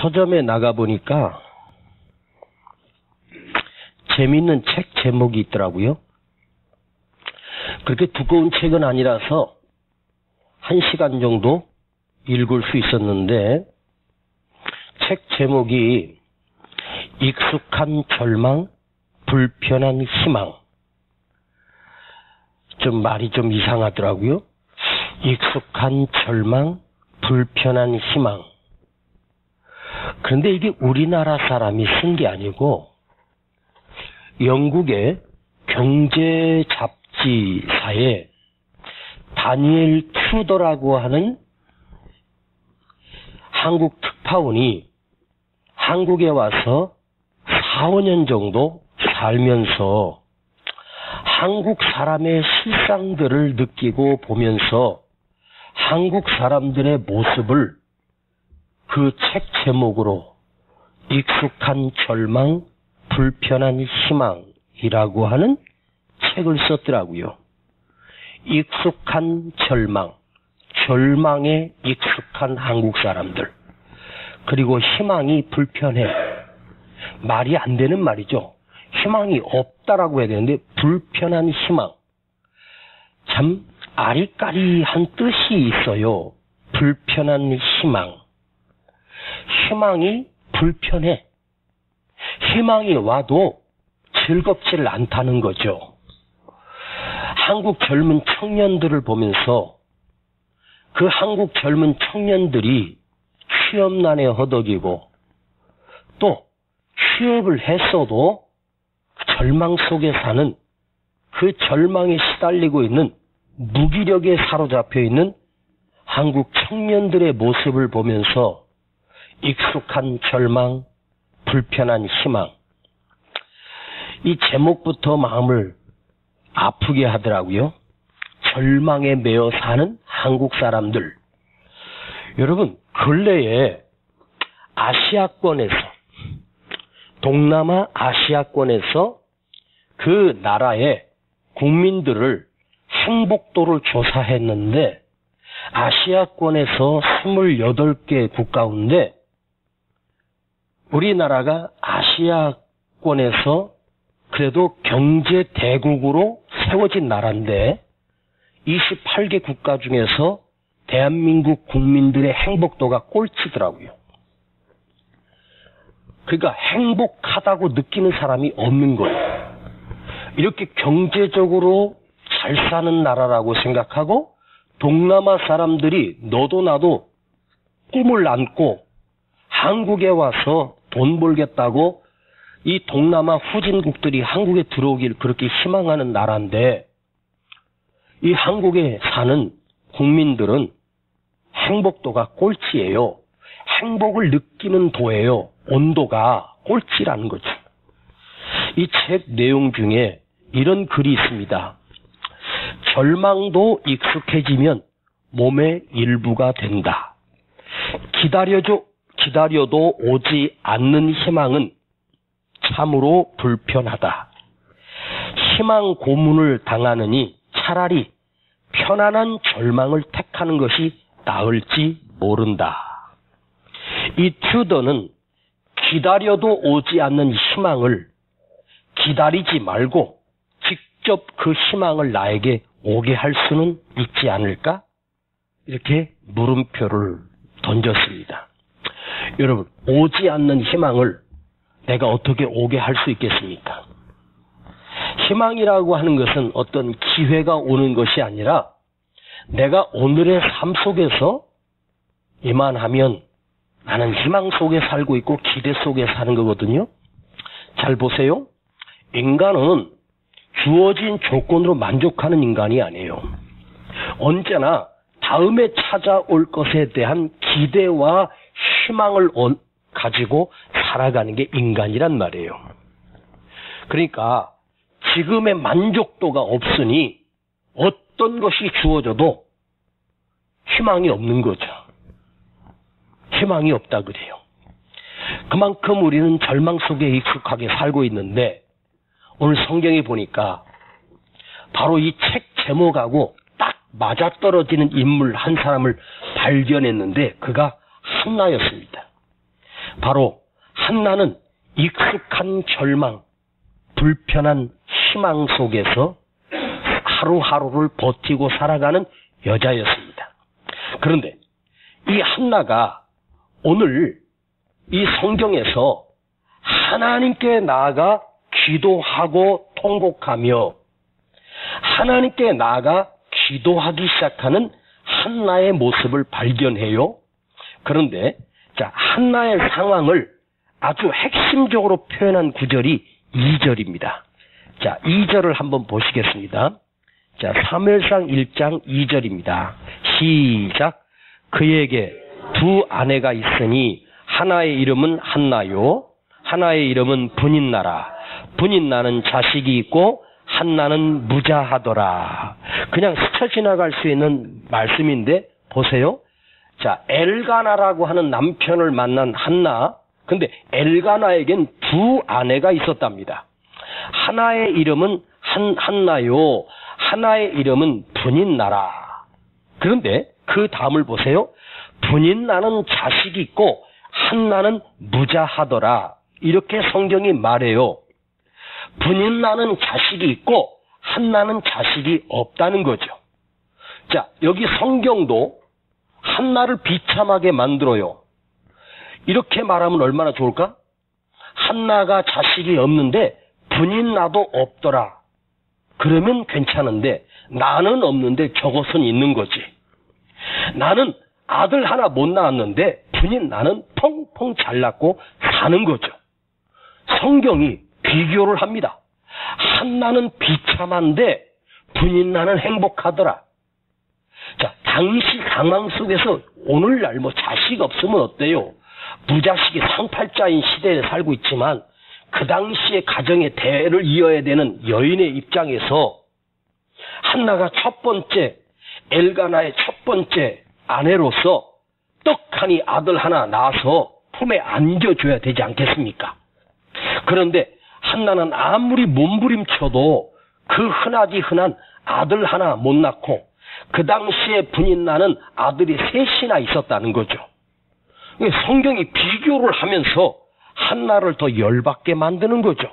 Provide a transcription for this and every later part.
서점에 나가보니까 재미있는 책 제목이 있더라고요. 그렇게 두꺼운 책은 아니라서 1시간 정도 읽을 수 있었는데, 책 제목이 익숙한 절망, 불편한 희망. 좀 말이 좀 이상하더라고요. 익숙한 절망, 불편한 희망. 그런데 이게 우리나라 사람이 쓴 게 아니고 영국의 경제 잡지사에 다니엘 튜더라고 하는 한국 특파원이 한국에 와서 4, 5년 정도 살면서 한국 사람의 실상들을 느끼고 보면서 한국 사람들의 모습을 그 책 제목으로 익숙한 절망, 불편한 희망이라고 하는 책을 썼더라고요. 익숙한 절망, 절망에 익숙한 한국 사람들, 그리고 희망이 불편해. 말이 안 되는 말이죠. 희망이 없다라고 해야 되는데 불편한 희망. 참 아리까리한 뜻이 있어요. 불편한 희망. 희망이 불편해. 희망이 와도 즐겁지를 않다는 거죠. 한국 젊은 청년들을 보면서 그 한국 젊은 청년들이 취업난에 허덕이고 또 취업을 했어도 절망 속에 사는, 그 절망에 시달리고 있는, 무기력에 사로잡혀 있는 한국 청년들의 모습을 보면서 익숙한 절망, 불편한 희망. 이 제목부터 마음을 아프게 하더라고요. 절망에 매여 사는 한국 사람들. 여러분, 근래에 아시아권에서, 동남아 아시아권에서 그 나라의 국민들을 행복도를 조사했는데 아시아권에서 28개 국 가운데 우리나라가 아시아권에서 그래도 경제 대국으로 세워진 나라인데 28개 국가 중에서 대한민국 국민들의 행복도가 꼴찌더라고요. 그러니까 행복하다고 느끼는 사람이 없는 거예요. 이렇게 경제적으로 잘 사는 나라라고 생각하고 동남아 사람들이 너도 나도 꿈을 안고 한국에 와서 돈 벌겠다고 이 동남아 후진국들이 한국에 들어오길 그렇게 희망하는 나라인데 이 한국에 사는 국민들은 행복도가 꼴찌예요. 행복을 느끼는 도예요. 온도가 꼴찌라는 거죠. 이 책 내용 중에 이런 글이 있습니다. 절망도 익숙해지면 몸의 일부가 된다. 기다려도 오지 않는 희망은 참으로 불편하다. 희망 고문을 당하느니 차라리 편안한 절망을 택하는 것이 나을지 모른다. 이 튜더는 기다려도 오지 않는 희망을 기다리지 말고 직접 그 희망을 나에게 오게 할 수는 있지 않을까? 이렇게 물음표를 던졌습니다. 여러분, 오지 않는 희망을 내가 어떻게 오게 할 수 있겠습니까? 희망이라고 하는 것은 어떤 기회가 오는 것이 아니라 내가 오늘의 삶 속에서 이만하면 나는 희망 속에 살고 있고 기대 속에 사는 거거든요. 잘 보세요. 인간은 주어진 조건으로 만족하는 인간이 아니에요. 언제나 다음에 찾아올 것에 대한 기대와 희망을 가지고 살아가는 게 인간이란 말이에요. 그러니까 지금의 만족도가 없으니 어떤 것이 주어져도 희망이 없는 거죠. 희망이 없다 그래요. 그만큼 우리는 절망 속에 익숙하게 살고 있는데 오늘 성경에 보니까 바로 이 책 제목하고 딱 맞아떨어지는 인물 한 사람을 발견했는데 그가 한나였습니다. 바로 한나는 익숙한 절망, 불편한 희망 속에서 하루하루를 버티고 살아가는 여자였습니다. 그런데 이 한나가 오늘 이 성경에서 하나님께 나아가 기도하고 통곡하며 하나님께 나아가 기도하기 시작하는 한나의 모습을 발견해요. 그런데 자, 한나의 상황을 아주 핵심적으로 표현한 구절이 2절입니다. 자, 2절을 한번 보시겠습니다. 자, 사무엘상 1장 2절입니다. 시작. 그에게 두 아내가 있으니 하나의 이름은 한나요, 하나의 이름은 분인나라. 분인나는 자식이 있고 한나는 무자하더라. 그냥 스쳐 지나갈 수 있는 말씀인데 보세요. 자, 엘가나라고 하는 남편을 만난 한나. 근데 엘가나에겐 두 아내가 있었답니다. 하나의 이름은 한나요, 하나의 이름은 분인나라. 그런데 그 다음을 보세요. 분인나는 자식이 있고 한나는 무자하더라. 이렇게 성경이 말해요. 분인나는 자식이 있고 한나는 자식이 없다는 거죠. 자, 여기 성경도 한나를 비참하게 만들어요. 이렇게 말하면 얼마나 좋을까? 한나가 자식이 없는데 분인나도 없더라. 그러면 괜찮은데 나는 없는데 저것은 있는 거지. 나는 아들 하나 못 낳았는데 분인나는 펑펑 잘났고 사는 거죠. 성경이 비교를 합니다. 한나는 비참한데 분인나는 행복하더라. 자, 당시 상황 속에서 오늘날 뭐 자식 없으면 어때요? 무자식이 상팔자인 시대에 살고 있지만 그 당시에 가정의 대를 이어야 되는 여인의 입장에서 한나가 첫 번째 엘가나의 첫 번째 아내로서 떡하니 아들 하나 낳아서 품에 안겨줘야 되지 않겠습니까? 그런데 한나는 아무리 몸부림쳐도 그 흔하디 흔한 아들 하나 못 낳고 그 당시에 분인나는 아들이 셋이나 있었다는 거죠. 성경이 비교를 하면서 한나를 더 열받게 만드는 거죠.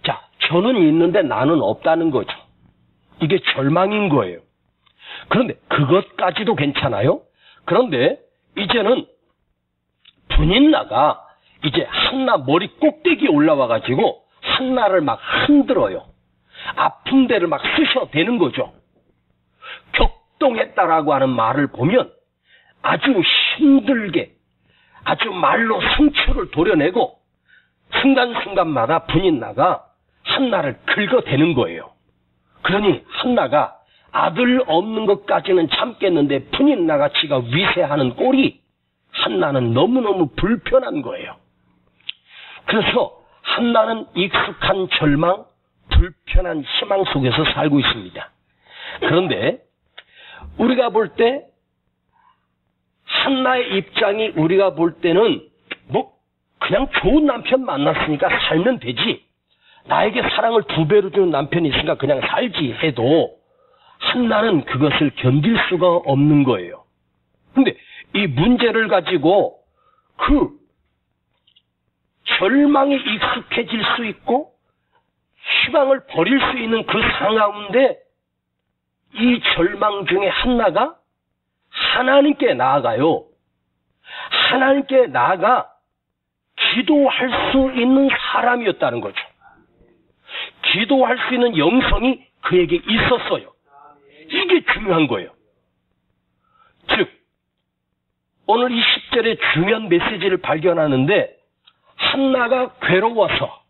자, 저는 있는데 나는 없다는 거죠. 이게 절망인 거예요. 그런데 그것까지도 괜찮아요. 그런데 이제는 분인나가 이제 한나 머리 꼭대기에 올라와가지고 한나를 막 흔들어요. 아픈 데를 막 쑤셔대는 거죠. 격동했다라고 하는 말을 보면 아주 힘들게 아주 말로 상처를 도려내고 순간순간마다 분인나가 한나를 긁어대는 거예요. 그러니 한나가 아들 없는 것까지는 참겠는데 분인나가 지가 위세하는 꼴이 한나는 너무너무 불편한 거예요. 그래서 한나는 익숙한 절망, 불편한 희망 속에서 살고 있습니다. 그런데 우리가 볼 때 한나의 입장이 우리가 볼 때는 뭐 그냥 좋은 남편 만났으니까 살면 되지, 나에게 사랑을 2배로 주는 남편이 있으니까 그냥 살지 해도 한나는 그것을 견딜 수가 없는 거예요. 근데 이 문제를 가지고 그 절망이 익숙해질 수 있고 희망을 버릴 수 있는 그 상황인데 이 절망 중에 한나가 하나님께 나아가요. 하나님께 나아가 기도할 수 있는 사람이었다는 거죠. 기도할 수 있는 영성이 그에게 있었어요. 이게 중요한 거예요. 즉 오늘 이 10절의 중요한 메시지를 발견하는데 한나가 괴로워서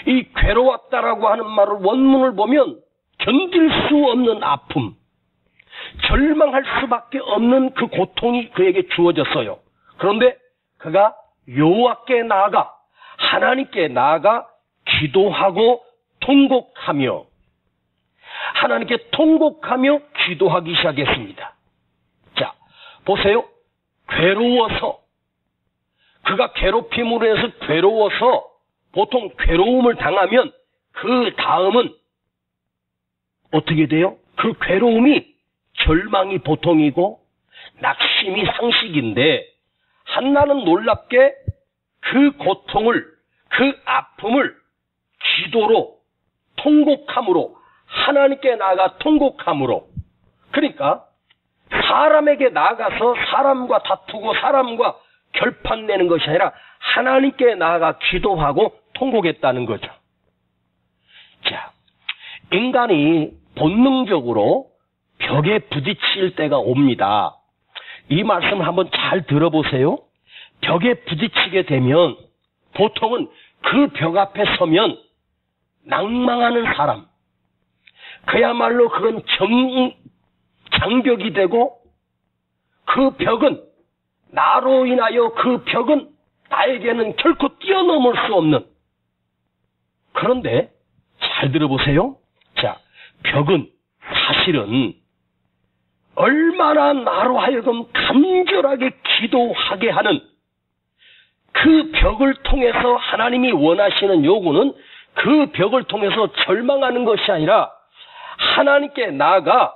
이 괴로웠다라고 하는 말을 원문을 보면 견딜 수 없는 아픔, 절망할 수밖에 없는 그 고통이 그에게 주어졌어요. 그런데 그가 여호와께 나아가 하나님께 나아가 기도하고 통곡하며 하나님께 통곡하며 기도하기 시작했습니다. 자, 보세요. 괴로워서 그가 괴롭힘으로 해서 괴로워서 보통 괴로움을 당하면 그 다음은 어떻게 돼요? 그 괴로움이 절망이 보통이고 낙심이 상식인데 한나는 놀랍게 그 고통을, 그 아픔을 기도로, 통곡함으로, 하나님께 나아가 통곡함으로, 그러니까 사람에게 나아가서 사람과 다투고 사람과 결판 내는 것이 아니라 하나님께 나아가 기도하고 통곡했다는 거죠. 자, 인간이 본능적으로 벽에 부딪힐 때가 옵니다. 이 말씀을 한번 잘 들어보세요. 벽에 부딪히게 되면 보통은 그 벽 앞에 서면 낭망하는 사람, 그야말로 그건 장벽이 되고 그 벽은 나로 인하여 그 벽은 나에게는 결코 뛰어넘을 수 없는, 그런데 잘 들어보세요. 자, 벽은 사실은 얼마나 나로 하여금 간절하게 기도하게 하는, 그 벽을 통해서 하나님이 원하시는 요구는 그 벽을 통해서 절망하는 것이 아니라 하나님께 나아가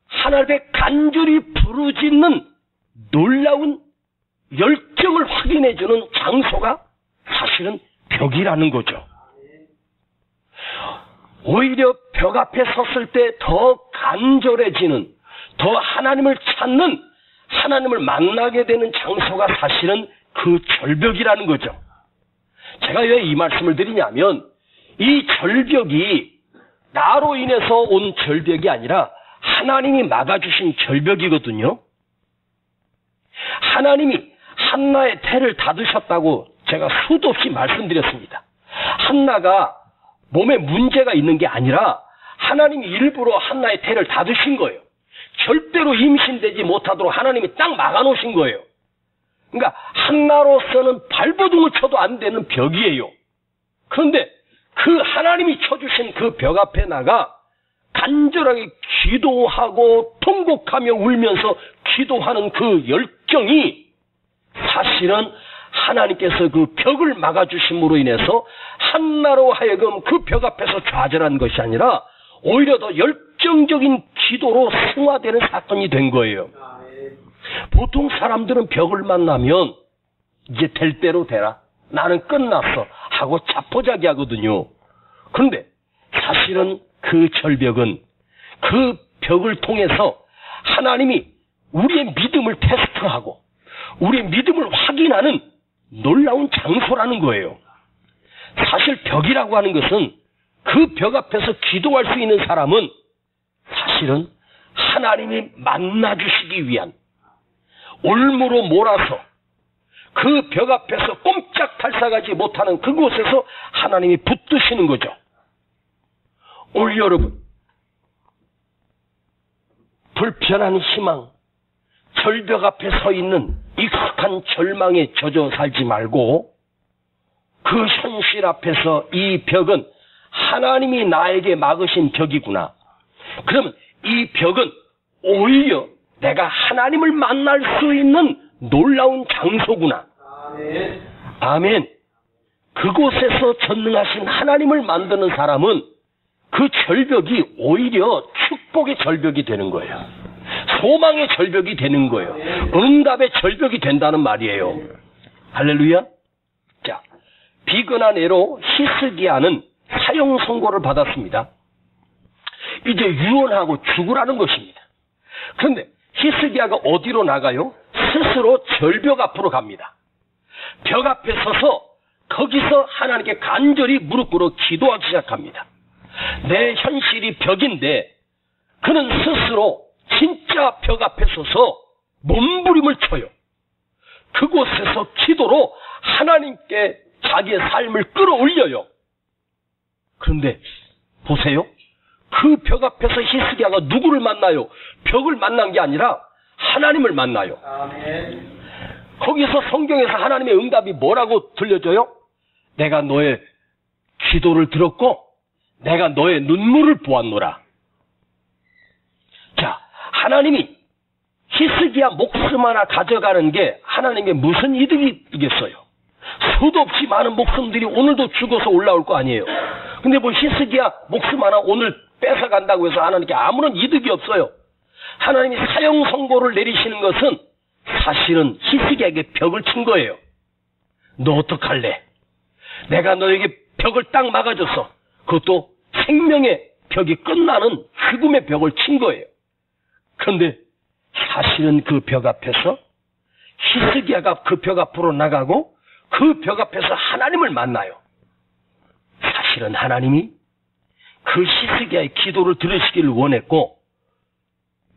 하나님께 간절히 부르짖는 놀라운 열정을 확인해주는 장소가 사실은 벽이라는 거죠. 오히려 벽 앞에 섰을 때 더 간절해지는, 더 하나님을 찾는, 하나님을 만나게 되는 장소가 사실은 그 절벽이라는 거죠. 제가 왜 이 말씀을 드리냐면, 이 절벽이 나로 인해서 온 절벽이 아니라 하나님이 막아주신 절벽이거든요. 하나님이 한나의 태를 닫으셨다고 제가 수도 없이 말씀드렸습니다. 한나가 몸에 문제가 있는 게 아니라 하나님이 일부러 한나의 태를 닫으신 거예요. 절대로 임신되지 못하도록 하나님이 딱 막아놓으신 거예요. 그러니까 한나로서는 발버둥을 쳐도 안 되는 벽이에요. 그런데 그 하나님이 쳐주신 그 벽 앞에 나가 간절하게 기도하고 통곡하며 울면서 기도하는 그 열정이 사실은 하나님께서 그 벽을 막아주심으로 인해서 한나로 하여금 그 벽 앞에서 좌절한 것이 아니라 오히려 더 열정적인 기도로 승화되는 사건이 된 거예요. 보통 사람들은 벽을 만나면 이제 될 대로 되라, 나는 끝났어 하고 자포자기 하거든요. 그런데 사실은 그 절벽은, 그 벽을 통해서 하나님이 우리의 믿음을 테스트하고 우리의 믿음을 확인하는 놀라운 장소라는 거예요. 사실 벽이라고 하는 것은, 그 벽 앞에서 기도할 수 있는 사람은 사실은 하나님이 만나주시기 위한, 올무로 몰아서 그 벽 앞에서 꼼짝달싹하지 못하는 그곳에서 하나님이 붙드시는 거죠. 오늘 여러분, 불편한 희망, 절벽 앞에 서 있는 익숙한 절망에 젖어 살지 말고 그 현실 앞에서 이 벽은 하나님이 나에게 막으신 벽이구나. 그러면 이 벽은 오히려 내가 하나님을 만날 수 있는 놀라운 장소구나. 아멘. 아멘. 그곳에서 전능하신 하나님을 만드는 사람은 그 절벽이 오히려 축복의 절벽이 되는 거예요. 소망의 절벽이 되는 거예요. 응답의 절벽이 된다는 말이에요. 할렐루야. 자, 비근한 애로 히스기야는 사형 선고를 받았습니다. 이제 유언하고 죽으라는 것입니다. 그런데 히스기야가 어디로 나가요? 스스로 절벽 앞으로 갑니다. 벽 앞에 서서 거기서 하나님께 간절히 무릎 꿇어 기도하기 시작합니다. 내 현실이 벽인데 그는 스스로 진짜 벽 앞에 서서 몸부림을 쳐요. 그곳에서 기도로 하나님께 자기의 삶을 끌어올려요. 그런데 보세요. 그 벽 앞에서 히스기야가 누구를 만나요? 벽을 만난 게 아니라 하나님을 만나요. 아멘. 거기서 성경에서 하나님의 응답이 뭐라고 들려줘요? 내가 너의 기도를 들었고 내가 너의 눈물을 보았노라. 자, 하나님이 히스기야 목숨 하나 가져가는 게 하나님의 무슨 이득이 있겠어요? 수도 없이 많은 목숨들이 오늘도 죽어서 올라올 거 아니에요. 근데 뭐 히스기야 목숨 하나 오늘 뺏어간다고 해서 하나님께 아무런 이득이 없어요. 하나님이 사형 선고를 내리시는 것은 사실은 히스기야에게 벽을 친 거예요. 너 어떡할래? 내가 너에게 벽을 딱 막아줬어. 그것도 생명의 벽이 끝나는 죽음의 벽을 친 거예요. 그런데 사실은 그 벽 앞에서 히스기야가 그 벽 앞으로 나가고 그 벽 앞에서 하나님을 만나요. 사실은 하나님이 그 히스기야의 기도를 들으시기를 원했고,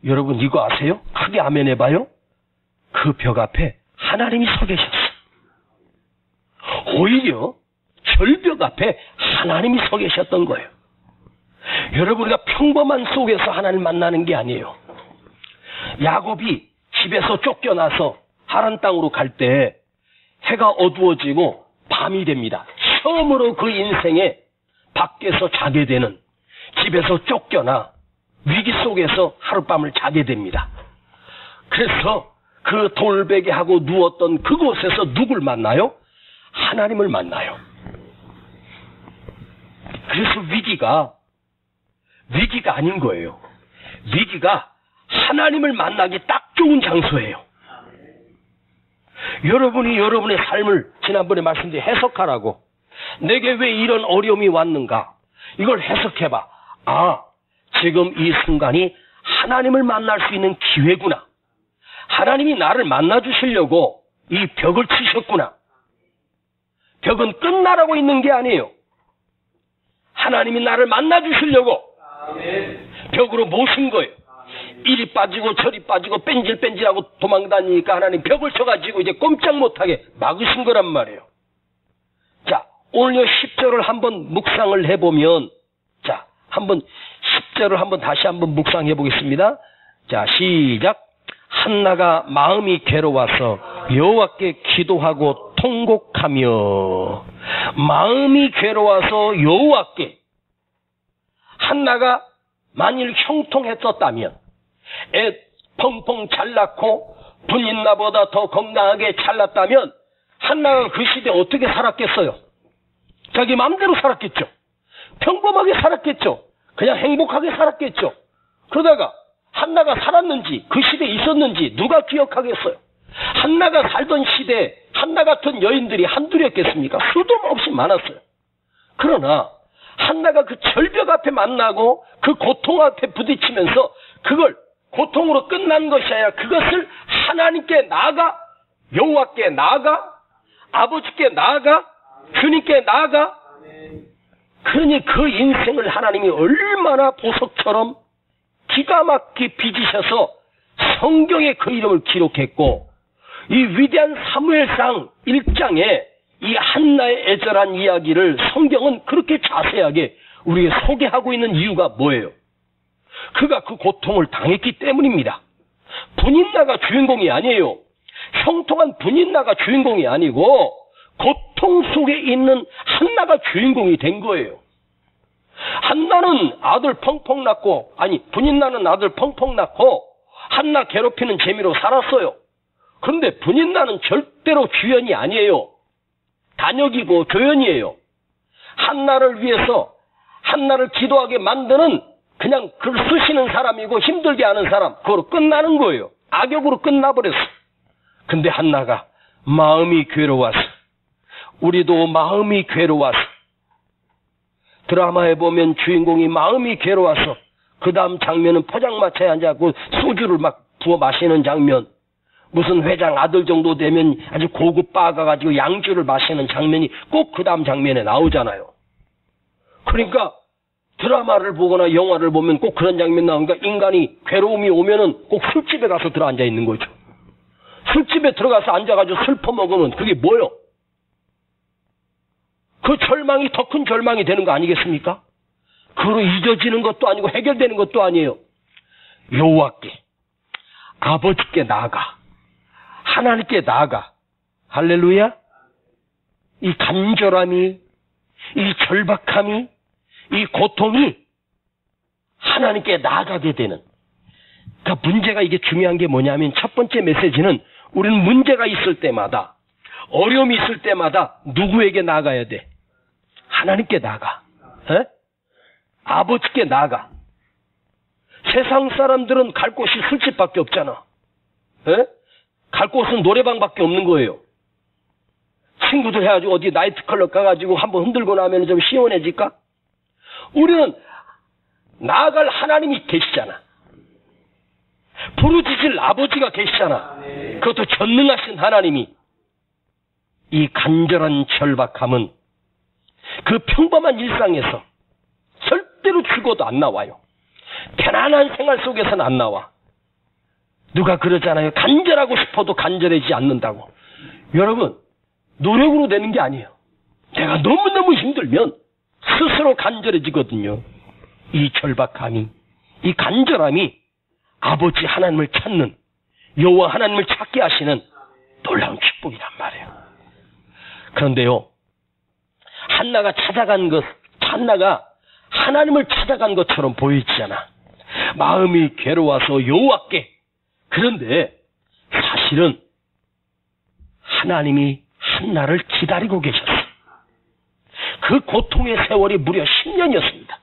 여러분 이거 아세요? 크게 아멘 해봐요. 그 벽 앞에 하나님이 서 계셨어요. 오히려 절벽 앞에 하나님이 서 계셨던 거예요. 여러분, 우리가 평범한 속에서 하나님을 만나는 게 아니에요. 야곱이 집에서 쫓겨나서 하란 땅으로 갈 때 해가 어두워지고 밤이 됩니다. 처음으로 그 인생에 밖에서 자게 되는, 집에서 쫓겨나 위기 속에서 하룻밤을 자게 됩니다. 그래서 그 돌베개 하고 누웠던 그곳에서 누굴 만나요? 하나님을 만나요. 그래서 위기가 아닌 거예요. 위기가 하나님을 만나기 딱 좋은 장소예요. 여러분이 여러분의 삶을 지난번에 말씀드린 해석하라고, 내게 왜 이런 어려움이 왔는가, 이걸 해석해봐. 아, 지금 이 순간이 하나님을 만날 수 있는 기회구나. 하나님이 나를 만나주시려고 이 벽을 치셨구나. 벽은 끝나라고 있는 게 아니에요. 하나님이 나를 만나주시려고 벽으로 모신 거예요. 이리 빠지고 저리 빠지고 뺀질뺀질하고 도망다니니까 하나님 벽을 쳐가지고 이제 꼼짝 못하게 막으신 거란 말이에요. 자, 오늘 10절을 한번 묵상을 해보면, 자, 한번 10절을 한번 다시 한번 묵상해 보겠습니다. 자, 시작. 한나가 마음이 괴로워서 여호와께 기도하고 통곡하며. 마음이 괴로워서 여호와께. 한나가 만일 형통했었다면, 애 펑펑 잘 낳고 분인나보다 더 건강하게 잘 낳았다면 한나가 그 시대에 어떻게 살았겠어요? 자기 마음대로 살았겠죠. 평범하게 살았겠죠. 그냥 행복하게 살았겠죠. 그러다가 한나가 살았는지, 그 시대에 있었는지 누가 기억하겠어요? 한나가 살던 시대에 한나 같은 여인들이 한둘이었겠습니까? 수도 없이 많았어요. 그러나 한나가 그 절벽 앞에 만나고 그 고통 앞에 부딪히면서 그걸 고통으로 끝난 것이 아니라 그것을 하나님께 나아가, 여호와께 나아가, 아버지께 나아가, 주님께 나아가. 그러니 그 인생을 하나님이 얼마나 보석처럼 기가 막히게 빚으셔서 성경에 그 이름을 기록했고, 이 위대한 사무엘상 1장에 이 한나의 애절한 이야기를 성경은 그렇게 자세하게 우리에게 소개하고 있는 이유가 뭐예요? 그가 그 고통을 당했기 때문입니다. 분인나가 주인공이 아니에요. 형통한 분인나가 주인공이 아니고 고통 속에 있는 한나가 주인공이 된 거예요. 한나는 아들 펑펑 낳고, 아니 분인나는 아들 펑펑 낳고 한나 괴롭히는 재미로 살았어요. 그런데 분인나는 절대로 주연이 아니에요. 단역이고 조연이에요. 한나를 위해서 한나를 기도하게 만드는 그냥 글 쓰시는 사람이고 힘들게 하는 사람, 그거로 끝나는 거예요. 악역으로 끝나버렸어. 근데 한나가 마음이 괴로워서, 우리도 마음이 괴로워서, 드라마에 보면 주인공이 마음이 괴로워서 그 다음 장면은 포장마차에 앉아서 소주를 막 부어 마시는 장면, 무슨 회장 아들 정도 되면 아주 고급 바가 가지고 양주를 마시는 장면이 꼭 그 다음 장면에 나오잖아요. 그러니까 드라마를 보거나 영화를 보면 꼭 그런 장면 나오니까 인간이 괴로움이 오면은 꼭 술집에 가서 들어앉아 있는 거죠. 술집에 들어가서 앉아가지고 슬퍼 먹으면 그게 뭐요? 그 절망이 더 큰 절망이 되는 거 아니겠습니까? 그로 잊어지는 것도 아니고 해결되는 것도 아니에요. 여호와께, 아버지께 나아가, 하나님께 나아가. 할렐루야. 이 간절함이, 이 절박함이, 이 고통이 하나님께 나아가게 되는. 그러니까 문제가, 이게 중요한 게 뭐냐면, 첫 번째 메시지는 우리는 문제가 있을 때마다, 어려움이 있을 때마다 누구에게 나아가야 돼? 하나님께 나아가. 에? 아버지께 나아가. 세상 사람들은 갈 곳이 술집밖에 없잖아. 에? 갈 곳은 노래방밖에 없는 거예요. 친구들 해가지고 어디 나이트클럽 가가지고 한번 흔들고 나면 좀 시원해질까? 우리는 나아갈 하나님이 계시잖아. 부르짖을 아버지가 계시잖아. 그것도 전능하신 하나님이. 이 간절한 절박함은 그 평범한 일상에서 절대로 죽어도 안 나와요. 편안한 생활 속에서는 안 나와. 누가 그러잖아요. 간절하고 싶어도 간절해지지 않는다고. 여러분, 노력으로 되는 게 아니에요. 내가 너무너무 힘들면 스스로 간절해지거든요. 이 절박함이, 이 간절함이 아버지 하나님을 찾는, 여호와 하나님을 찾게 하시는 놀라운 축복이란 말이에요. 그런데요, 한나가 하나님을 찾아간 것처럼 보이잖아. 마음이 괴로워서 여호와께. 그런데 사실은 하나님이 한나를 기다리고 계셨어. 그 고통의 세월이 무려 10년이었습니다.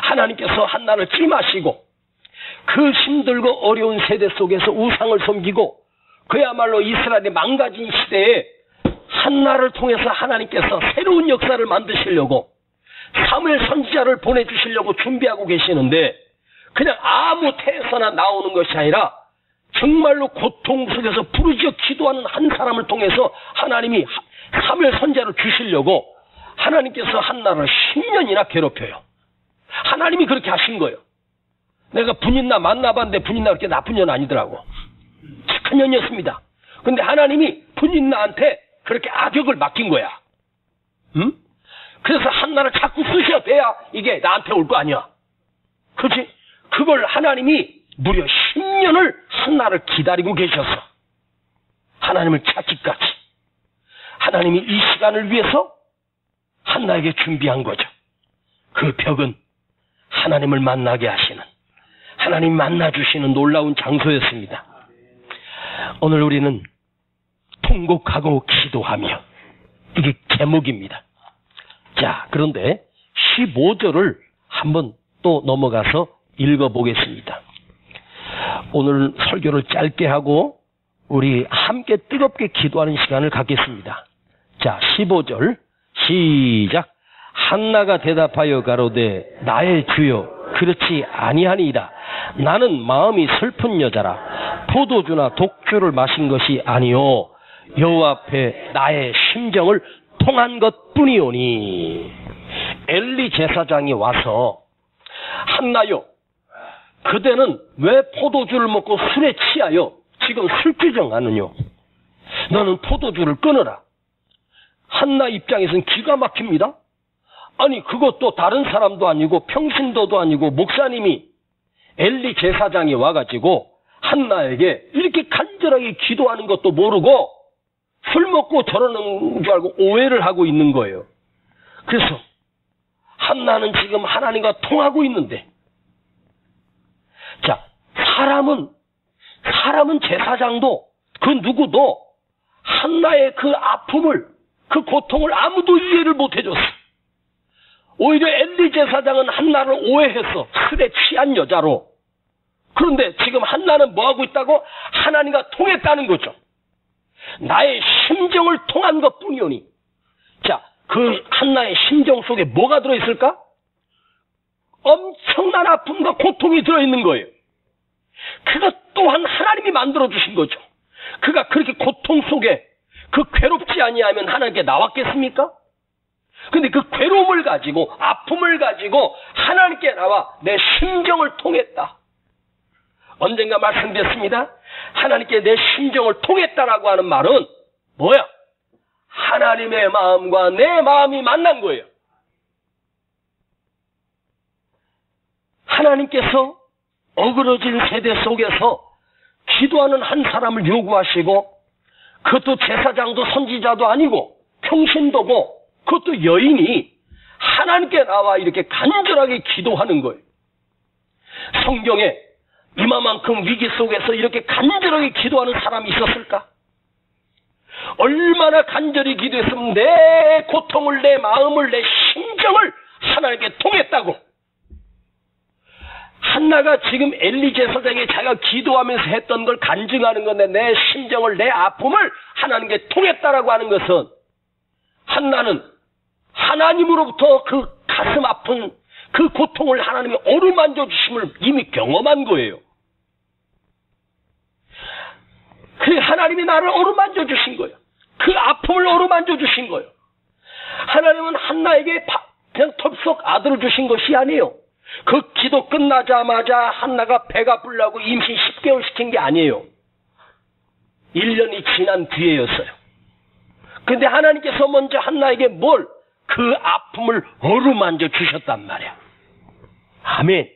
하나님께서 한나를 찜하시고 그 힘들고 어려운 세대 속에서 우상을 섬기고 그야말로 이스라엘이 망가진 시대에 한나를 통해서 하나님께서 새로운 역사를 만드시려고 사무엘 선지자를 보내주시려고 준비하고 계시는데 그냥 아무 태에서나 나오는 것이 아니라 정말로 고통 속에서 부르짖어 기도하는 한 사람을 통해서 하나님이 사무엘 선지자를 주시려고 하나님께서 한나를 10년이나 괴롭혀요. 하나님이 그렇게 하신 거예요. 내가 분인나 만나봤는데 분인나 그렇게 나쁜 년 아니더라고. 착한 년이었습니다. 근데 하나님이 분인나한테 그렇게 악역을 맡긴 거야. 응? 그래서 한나를 자꾸 쓰셔야 돼야 이게 나한테 올 거 아니야. 그렇지? 그걸 하나님이 무려 10년을 한나를 기다리고 계셨어. 하나님을 찾기까지. 하나님이 이 시간을 위해서 한나에게 준비한 거죠. 그 벽은 하나님을 만나게 하시는, 하나님 만나주시는 놀라운 장소였습니다. 오늘 우리는 통곡하고 기도하며, 이게 제목입니다. 자, 그런데 15절을 한번 또 넘어가서 읽어보겠습니다. 오늘 설교를 짧게 하고 우리 함께 뜨겁게 기도하는 시간을 갖겠습니다. 자, 15절 시작. 한나가 대답하여 가로되 나의 주여 그렇지 아니하니이다. 나는 마음이 슬픈 여자라. 포도주나 독주를 마신 것이 아니요 여호와 앞에 나의 심정을 통한 것뿐이오니. 엘리 제사장이 와서 한나요, 그대는 왜 포도주를 먹고 술에 취하여 지금 술주정하느뇨? 너는 포도주를 끊어라. 한나 입장에서는 기가 막힙니다. 아니, 그것도 다른 사람도 아니고 평신도도 아니고 목사님이, 엘리 제사장이 와가지고 한나에게 이렇게 간절하게 기도하는 것도 모르고 술 먹고 저러는 줄 알고 오해를 하고 있는 거예요. 그래서 한나는 지금 하나님과 통하고 있는데, 자, 사람은 제사장도 그 누구도 한나의 그 아픔을, 그 고통을 아무도 이해를 못 해줬어. 오히려 엘리 제사장은 한나를 오해했어. 술에 취한 여자로. 그런데 지금 한나는 뭐하고 있다고? 하나님과 통했다는 거죠. 나의 심정을 통한 것뿐이오니. 자, 그 한나의 심정 속에 뭐가 들어있을까? 엄청난 아픔과 고통이 들어있는 거예요. 그것 또한 하나님이 만들어주신 거죠. 그가 그렇게 고통 속에 그 괴롭지 아니하면 하나님께 나왔겠습니까? 근데 그 괴로움을 가지고, 아픔을 가지고 하나님께 나와 내 심정을 통했다. 언젠가 말씀드렸습니다. 하나님께 내 심정을 통했다라고 하는 말은 뭐야? 하나님의 마음과 내 마음이 만난 거예요. 하나님께서 어그러진 세대 속에서 기도하는 한 사람을 요구하시고, 그것도 제사장도 선지자도 아니고 평신도고 그것도 여인이 하나님께 나와 이렇게 간절하게 기도하는 거예요. 성경에 이만큼 위기 속에서 이렇게 간절하게 기도하는 사람이 있었을까? 얼마나 간절히 기도했으면 내 고통을, 내 마음을, 내 심정을 하나님께 통했다고. 한나가 지금 엘리 제사장이 자기가 기도하면서 했던 걸 간증하는 건데, 내 심정을, 내 아픔을 하나님께 통했다라고 하는 것은 한나는 하나님으로부터 그 가슴 아픈 그 고통을 하나님이 어루만져 주심을 이미 경험한 거예요. 그 하나님이 나를 어루만져 주신 거예요. 그 아픔을 어루만져 주신 거예요. 하나님은 한나에게 그냥 털썩 아들을 주신 것이 아니에요. 그 기도 끝나자마자 한나가 배가 불나고 임신 10개월 시킨 게 아니에요. 1년이 지난 뒤에였어요. 근데 하나님께서 먼저 한나에게 그 아픔을 어루만져 주셨단 말이야. 아멘.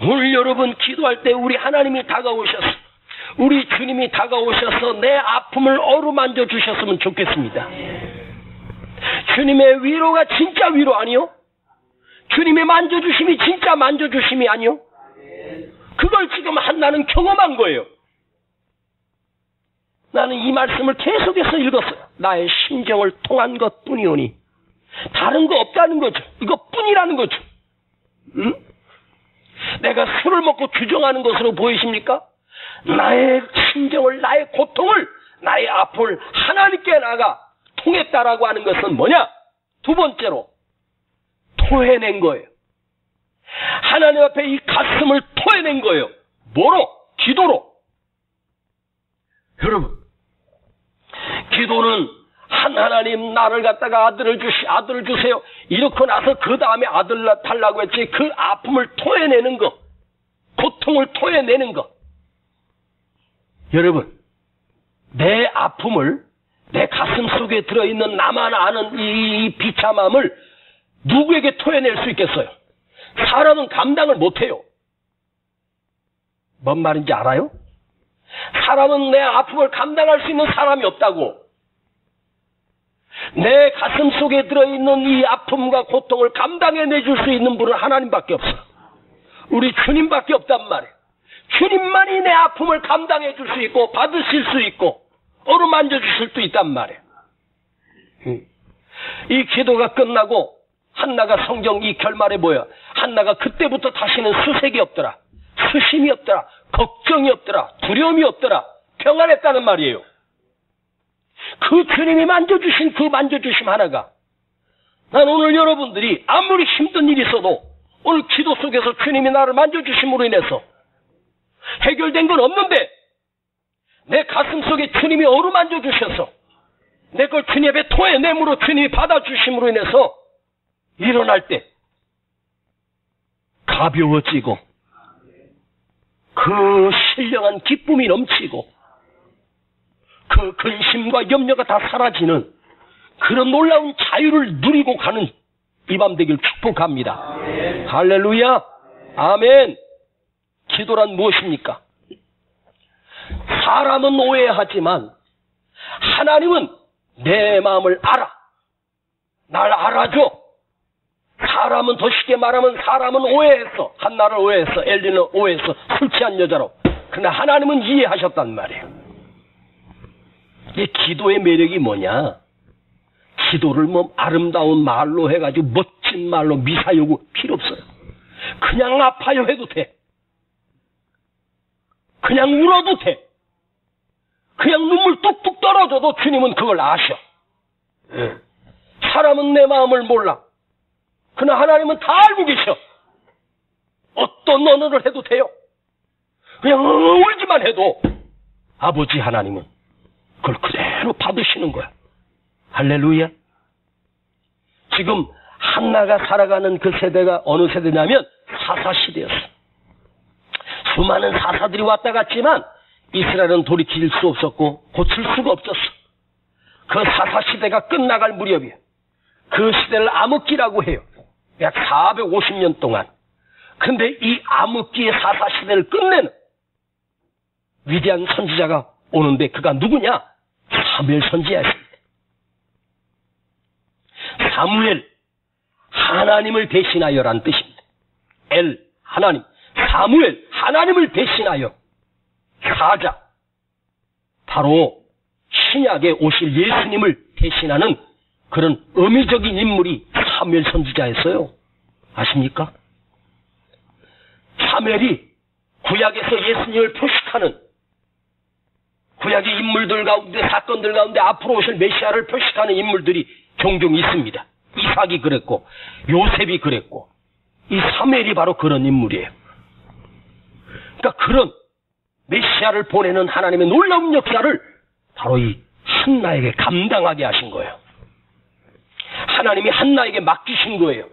오늘 여러분 기도할 때 우리 하나님이 다가오셔서, 우리 주님이 다가오셔서 내 아픔을 어루만져 주셨으면 좋겠습니다. 주님의 위로가 진짜 위로 아니요? 주님의 만져주심이 진짜 만져주심이 아니요? 그걸 지금 한나는 경험한 거예요. 나는 이 말씀을 계속해서 읽었어요. 나의 심정을 통한 것뿐이오니 다른 거 없다는 거죠. 이것뿐이라는 거죠. 응? 내가 술을 먹고 규정하는 것으로 보이십니까? 나의 심정을, 나의 고통을, 나의 아픔을 하나님께 나가 통했다라고 하는 것은 뭐냐? 두 번째로 토해낸 거예요. 하나님 앞에 이 가슴을 토해낸 거예요. 뭐로? 기도로. 여러분, 기도는 하나님 나를 갖다가 아들을 주세요. 이렇게 나서 그 다음에 아들 달라고 했지. 그 아픔을 토해내는 거, 고통을 토해내는 거. 여러분, 내 아픔을, 내 가슴 속에 들어있는 나만 아는 이 비참함을 누구에게 토해낼 수 있겠어요? 사람은 감당을 못해요. 뭔 말인지 알아요? 사람은 내 아픔을 감당할 수 있는 사람이 없다고. 내 가슴 속에 들어있는 이 아픔과 고통을 감당해내줄 수 있는 분은 하나님밖에 없어. 우리 주님밖에 없단 말이에요. 주님만이 내 아픔을 감당해줄 수 있고 받으실 수 있고 어루만져 주실 수 있단 말이에요. 이 기도가 끝나고 한나가 성경 이 결말에 뭐야? 한나가 그때부터 다시는 수색이 없더라. 수심이 없더라. 걱정이 없더라. 두려움이 없더라. 평안했다는 말이에요. 그 주님이 만져주신 그 만져주심 하나가, 난 오늘 여러분들이 아무리 힘든 일이 있어도 오늘 기도 속에서 주님이 나를 만져주심으로 인해서 해결된 건 없는데 내 가슴 속에 주님이 어루만져 주셔서 내 걸 주님 앞에 토해내므로 주님이 받아주심으로 인해서 일어날 때 가벼워지고 그 신령한 기쁨이 넘치고 그 근심과 염려가 다 사라지는 그런 놀라운 자유를 누리고 가는 이 밤 되길 축복합니다. 할렐루야. 아멘. 기도란 무엇입니까? 사람은 오해하지만 하나님은 내 마음을 알아. 날 알아줘. 사람은 더 쉽게 말하면 사람은 오해했어. 한나를 오해했어. 엘리는 오해했어. 술 취한 여자로. 그러나 하나님은 이해하셨단 말이에요. 이 기도의 매력이 뭐냐? 기도를 뭐 아름다운 말로 해가지고 멋진 말로 미사여구 필요 없어요. 그냥 아파요 해도 돼. 그냥 울어도 돼. 그냥 눈물 뚝뚝 떨어져도 주님은 그걸 아셔. 사람은 내 마음을 몰라. 그러나 하나님은 다 알고 계셔. 어떤 언어를 해도 돼요. 그냥 울기만 해도 아버지 하나님은 그걸 그대로 받으시는 거야. 할렐루야. 지금 한나가 살아가는 그 세대가 어느 세대냐면 사사시대였어. 수많은 사사들이 왔다 갔지만 이스라엘은 돌이킬 수 없었고 고칠 수가 없었어. 그 사사시대가 끝나갈 무렵이에요. 그 시대를 암흑기라고 해요. 약 450년 동안. 근데 이 암흑기의 사사시대를 끝내는 위대한 선지자가 오는데 그가 누구냐? 사무엘 선지자였습니다. 사무엘, 하나님을 대신하여란 뜻입니다. 하나님. 사무엘, 하나님을 대신하여. 사자, 바로 신약에 오실 예수님을 대신하는 그런 의미적인 인물이 사무엘 선지자였어요. 아십니까? 사무엘이 구약에서 예수님을 표식하는 구약의 인물들 가운데, 사건들 가운데 앞으로 오실 메시아를 표식하는 인물들이 종종 있습니다. 이삭이 그랬고 요셉이 그랬고 이 사무엘이 바로 그런 인물이에요. 그러니까 그런 메시아를 보내는 하나님의 놀라운 역사를 바로 이 한나에게 감당하게 하신 거예요. 하나님이 한나에게 맡기신 거예요.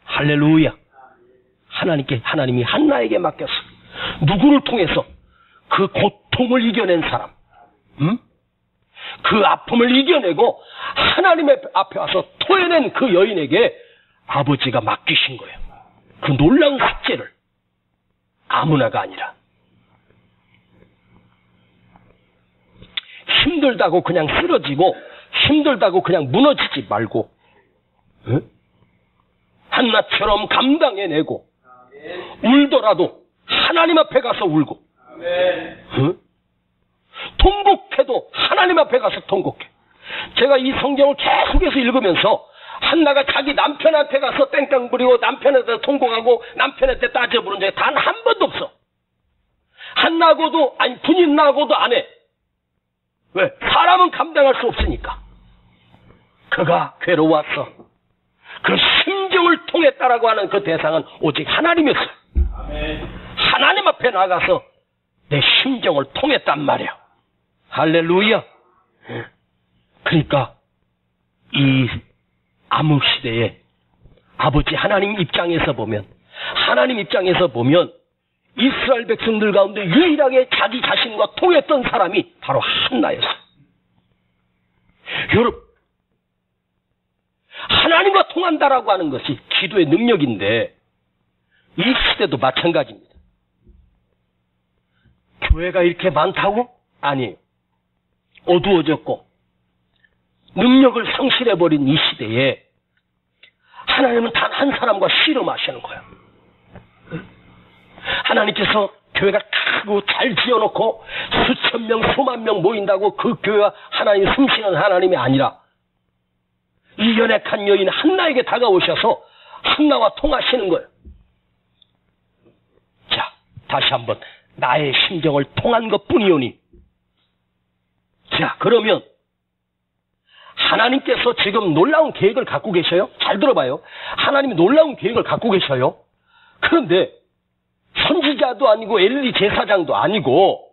할렐루야. 하나님이 한나에게 맡겼어. 누구를 통해서? 그 고통을 이겨낸 사람, 그 아픔을 이겨내고 하나님의 앞에 와서 토해낸 그 여인에게 아버지가 맡기신 거예요. 그 놀라운 숙제를. 아무나가 아니라. 힘들다고 그냥 쓰러지고 힘들다고 그냥 무너지지 말고 한나처럼 감당해내고 울더라도 하나님 앞에 가서 울고 통곡해도 하나님 앞에 가서 통곡해. 제가 이 성경을 계속해서 읽으면서 한나가 자기 남편한테 가서 땡깡 부리고 남편한테 통곡하고 남편한테 따져 부른 적이 단 한 번도 없어. 한나하고도 아니 분인 나하고도 안 해. 왜? 사람은 감당할 수 없으니까. 그가 괴로웠어. 그 심정을 통했다라고 하는 그 대상은 오직 하나님이었어요. 하나님 앞에 나가서 내 심정을 통했단 말이야. 할렐루야. 그러니까 이 암흑 시대에 아버지 하나님 입장에서 보면 이스라엘 백성들 가운데 유일하게 자기 자신과 통했던 사람이 바로 한나였어요. 여러분, 하나님과 통한다라고 하는 것이 기도의 능력인데 이 시대도 마찬가지입니다. 교회가 이렇게 많다고? 아니에요. 어두워졌고 능력을 상실해버린 이 시대에 하나님은 단 한 사람과 씨름하시는 거예요. 하나님께서 교회가 크고 잘 지어놓고 수천 명, 수만 명 모인다고 그 교회가 하나님 숨쉬는 하나님이 아니라 이 연약한 여인 한나에게 다가오셔서 한나와 통하시는 거예요. 자, 다시 한번 나의 심정을 통한 것뿐이오니. 자, 그러면 하나님께서 지금 놀라운 계획을 갖고 계셔요? 잘 들어봐요. 하나님이 놀라운 계획을 갖고 계셔요. 그런데 선지자도 아니고 엘리 제사장도 아니고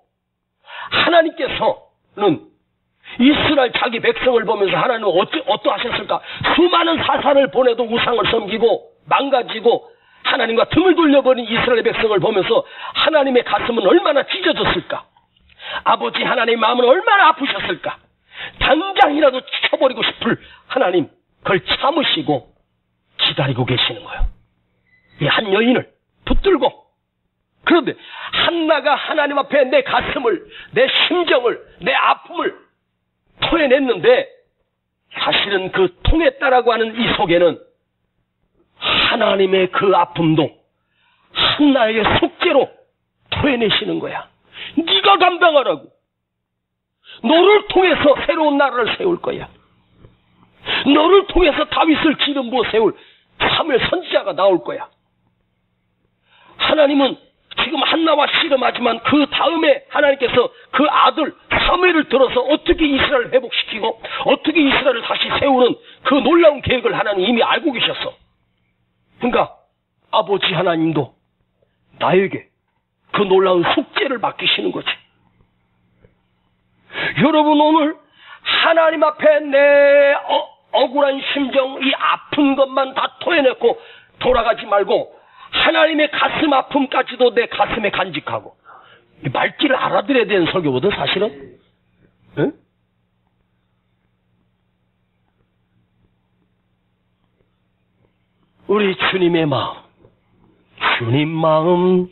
하나님께서는 이스라엘 자기 백성을 보면서 하나님은 어떠하셨을까? 수많은 사사를 보내도 우상을 섬기고 망가지고 하나님과 등을 돌려버린 이스라엘 백성을 보면서 하나님의 가슴은 얼마나 찢어졌을까? 아버지 하나님의 마음은 얼마나 아프셨을까? 당장이라도 쳐버리고 싶을 하나님, 그걸 참으시고 기다리고 계시는 거예요. 이 한 여인을 붙들고. 그런데 한나가 하나님 앞에 내 가슴을, 내 심정을, 내 아픔을 토해냈는데 사실은 그 통했다라고 하는 이 속에는 하나님의 그 아픔도 한나에게 속죄로 토해내시는 거야. 네가 감당하라고. 너를 통해서 새로운 나라를 세울 거야. 너를 통해서 다윗을 기름 부어 세울 사무엘 선지자가 나올 거야. 하나님은 지금 한나와 씨름하지만 그 다음에 하나님께서 그 아들 사무엘을 들어서 어떻게 이스라엘을 회복시키고 어떻게 이스라엘을 다시 세우는 그 놀라운 계획을 하나님 이미 알고 계셨어. 그러니까 아버지 하나님도 나에게 그 놀라운 숙제를 맡기시는 거지. 여러분, 오늘 하나님 앞에 내 억울한 심정, 이 아픈 것만 다 토해내고 돌아가지 말고 하나님의 가슴 아픔까지도 내 가슴에 간직하고. 말귀를 알아들어야 되는 설교거든 사실은. 응? 우리 주님의 마음, 주님 마음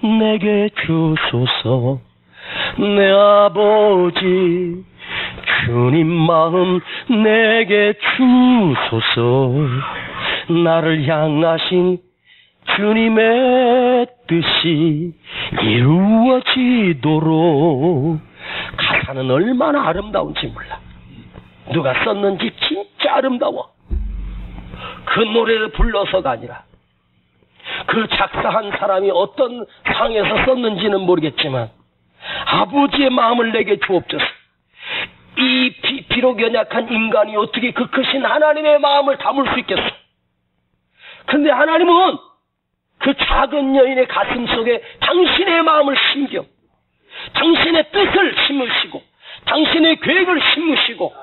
내게 주소서. 내 아버지 주님 마음 내게 주소서. 나를 향하신 주님의 뜻이 이루어지도록. 가사는 얼마나 아름다운지 몰라. 누가 썼는지 진짜 아름다워. 그 노래를 불러서가 아니라 그 작사한 사람이 어떤 상에서 썼는지는 모르겠지만 아버지의 마음을 내게 주옵소서. 이 비록 연약한 인간이 어떻게 그 크신 하나님의 마음을 담을 수 있겠어? 근데 하나님은 그 작은 여인의 가슴 속에 당신의 마음을 심겨 당신의 뜻을 심으시고 당신의 계획을 심으시고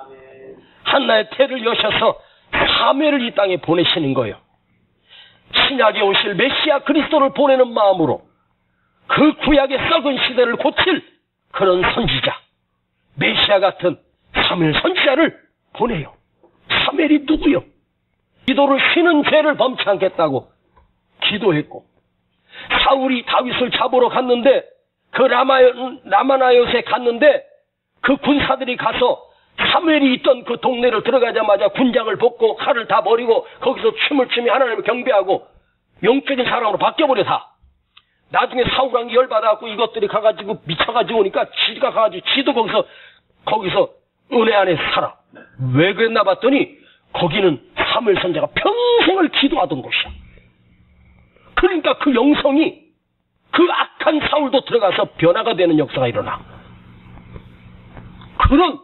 한나의 태를 여셔서 사무엘을 이 땅에 보내시는 거예요. 신약에 오실 메시아 그리스도를 보내는 마음으로 그 구약의 썩은 시대를 고칠 그런 선지자, 메시아 같은 사무엘 선지자를 보내요. 사무엘이 누구요? 기도를 쉬는 죄를 범치 않겠다고 기도했고, 사울이 다윗을 잡으러 갔는데 그 라마나요스에 갔는데 그 군사들이 가서 사무엘이 있던 그 동네를 들어가자마자 군장을 벗고 칼을 다 버리고 거기서 춤을 추며 하나님을 경배하고 영적인 사람으로 바뀌어버려 다. 나중에 사울왕이 열받아갖고 이것들이 가가지고 미쳐가지고 오니까 지가 가가지고 지도 거기서 은혜 안에 살아. 왜 그랬나 봤더니 거기는 사무엘 선지자가 평생을 기도하던 곳이야. 그러니까 그 영성이 그 악한 사울도 들어가서 변화가 되는 역사가 일어나. 그런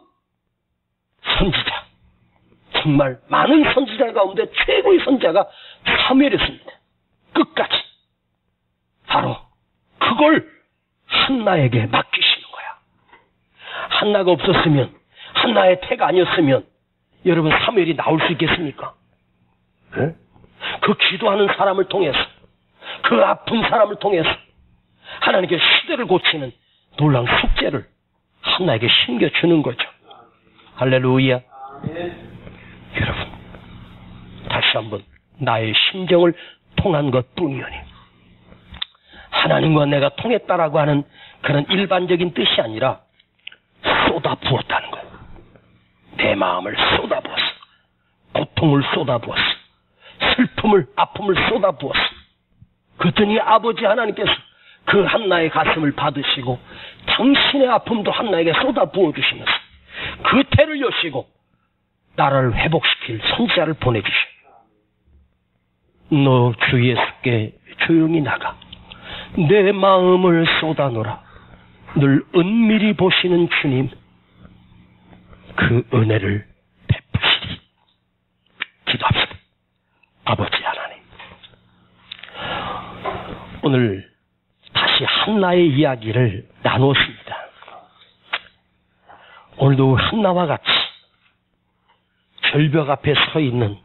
선지자, 정말 많은 선지자 가운데 최고의 선지자가 사무엘이었습니다. 끝까지. 바로 그걸 한나에게 맡기시는 거야. 한나가 없었으면, 한나의 태가 아니었으면 여러분 사무엘이 나올 수 있겠습니까? 네? 그 기도하는 사람을 통해서, 그 아픈 사람을 통해서 하나님께 시대를 고치는 놀라운 숙제를 한나에게 심겨주는 거죠. 할렐루야. 여러분, 다시 한번 나의 심정을 통한 것뿐이오니, 하나님과 내가 통했다라고 하는 그런 일반적인 뜻이 아니라 쏟아부었다는 거예요. 내 마음을 쏟아부었어. 고통을 쏟아부었어. 슬픔을, 아픔을 쏟아부었어. 그랬더니 아버지 하나님께서 그 한나의 가슴을 받으시고 당신의 아픔도 한나에게 쏟아부어 주시면서 그 태를 여시고 나라를 회복시킬 선지자를 보내주시고, 너 주 예수께 조용히 나가 내 마음을 쏟아놓으라. 늘 은밀히 보시는 주님, 그 은혜를 베푸시리. 기도합시다. 아버지 하나님, 오늘 다시 한나의 이야기를 나누었습니다. 오늘도 한나와 같이 절벽 앞에 서 있는,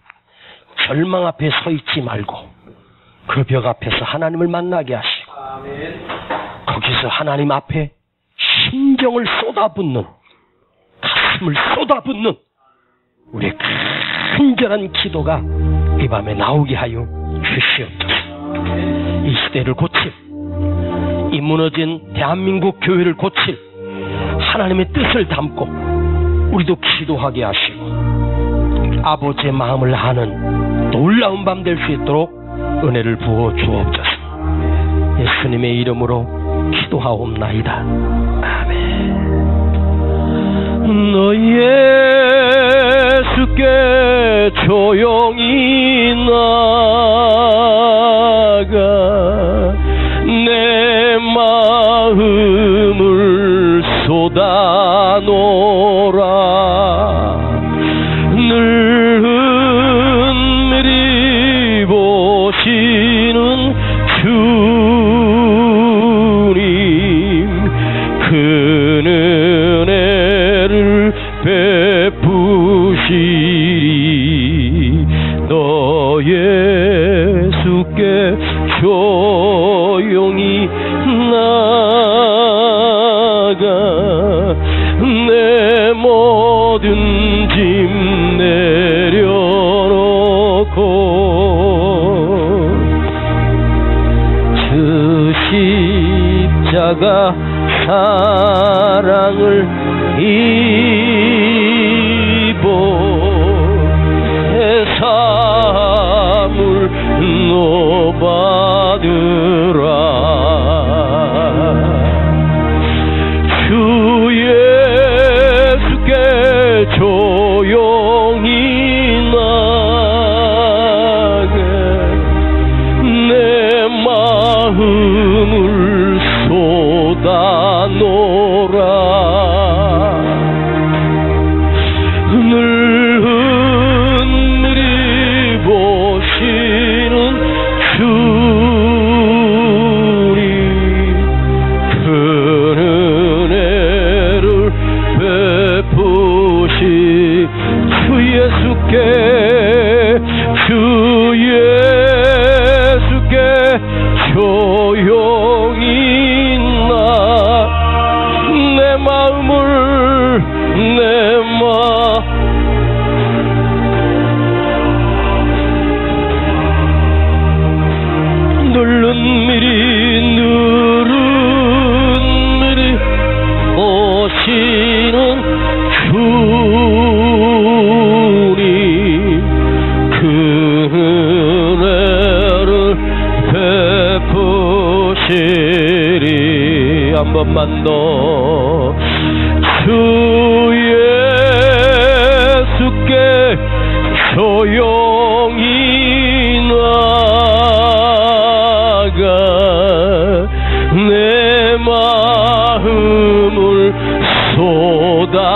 절망 앞에 서 있지 말고 그 벽 앞에서 하나님을 만나게 하시고, 거기서 하나님 앞에 심정을 쏟아붓는, 가슴을 쏟아붓는 우리의 간절한 기도가 이 밤에 나오게 하여 주시옵소서. 이 시대를 고칠, 이 무너진 대한민국 교회를 고칠 하나님의 뜻을 담고 우리도 기도하게 하시고 아버지의 마음을 아는 놀라운 밤 될 수 있도록 은혜를 부어 주옵소서. 예수님의 이름으로 기도하옵나이다. 아멘. 너 예수께 조용히 나가 내 마음을 쏟아놓으라. 늘 은밀히 보시는 주님, 그 은혜를 베푸시리. 너 예수께 조용히 나가 내 모든 짐 내려놓고 주 십자가 사랑을 입어 해삼을 놓아받으라. 주 예수께 조용히 나가 내 마음을 쏟아놓으라. 내 마음을 누른 미리 오시는 주님 그 은혜를 베푸시리. 한 번만 더. 주 예수께 조용히 나가 내 마음을 쏟아놓으라.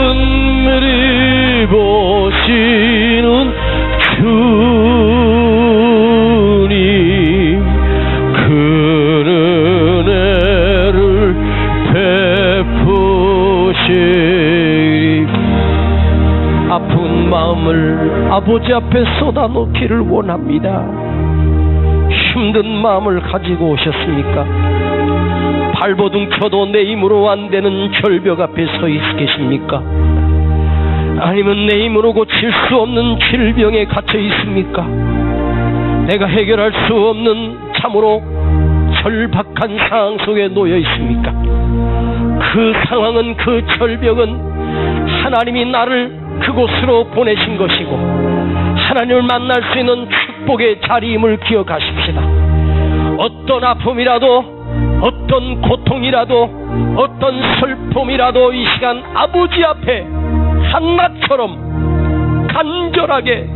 눈물이 보시는 주님 그 은혜를 베푸시리. 아픈 마음을 아버지 앞에 쏟아놓기를 원합니다. 힘든 마음을 가지고 오셨습니까? 발버둥 쳐도 내 힘으로 안 되는 절벽 앞에 서 계십니까? 아니면 내 힘으로 고칠 수 없는 질병에 갇혀 있습니까? 내가 해결할 수 없는 참으로 절박한 상황 속에 놓여 있습니까? 그 상황은, 그 절벽은 하나님이 나를 그곳으로 보내신 것이고 하나님을 만날 수 있는 축복의 자리임을 기억하십시다. 어떤 아픔이라도, 어떤 고통이라도, 어떤 슬픔이라도 이 시간 아버지 앞에 한나처럼 간절하게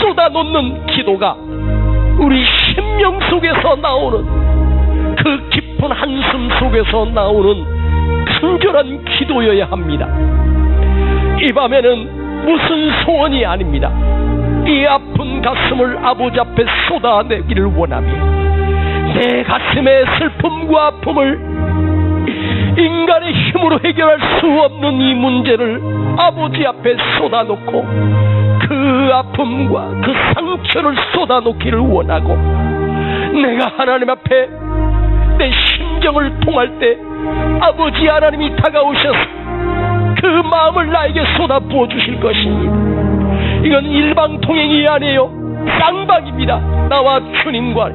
쏟아놓는 기도가 우리 심령 속에서 나오는, 그 깊은 한숨 속에서 나오는 간절한 기도여야 합니다. 이 밤에는 무슨 소원이 아닙니다. 이 아픈 가슴을 아버지 앞에 쏟아내기를 원하며 내 가슴의 슬픔과 아픔을 인간의 힘으로 해결할 수 없는 이 문제를 아버지 앞에 쏟아놓고 그 아픔과 그 상처를 쏟아놓기를 원하고, 내가 하나님 앞에 내 심정을 통할 때 아버지 하나님이 다가오셔서 그 마음을 나에게 쏟아부어 주실 것입니다. 이건 일방통행이 아니에요. 쌍방입니다. 나와 주님과,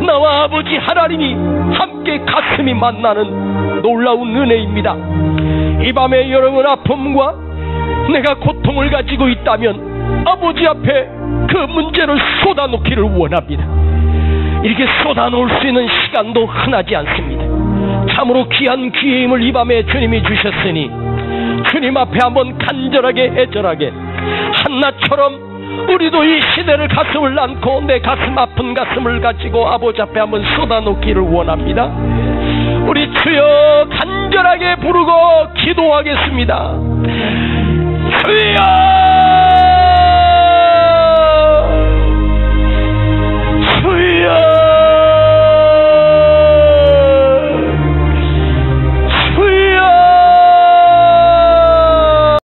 나와 아버지 하나님이 함께 가슴이 만나는 놀라운 은혜입니다. 이 밤에 여러분 아픔과 내가 고통을 가지고 있다면 아버지 앞에 그 문제를 쏟아놓기를 원합니다. 이렇게 쏟아놓을 수 있는 시간도 흔하지 않습니다. 참으로 귀한 기회임을 이 밤에 주님이 주셨으니 주님 앞에 한번 간절하게 애절하게 한나처럼 우리도 이 시대를 가슴을 안고 내 가슴 아픈 가슴을 가지고 아버지 앞에 한번 쏟아놓기를 원합니다. 우리 주여 간절하게 부르고 기도하겠습니다. 주여!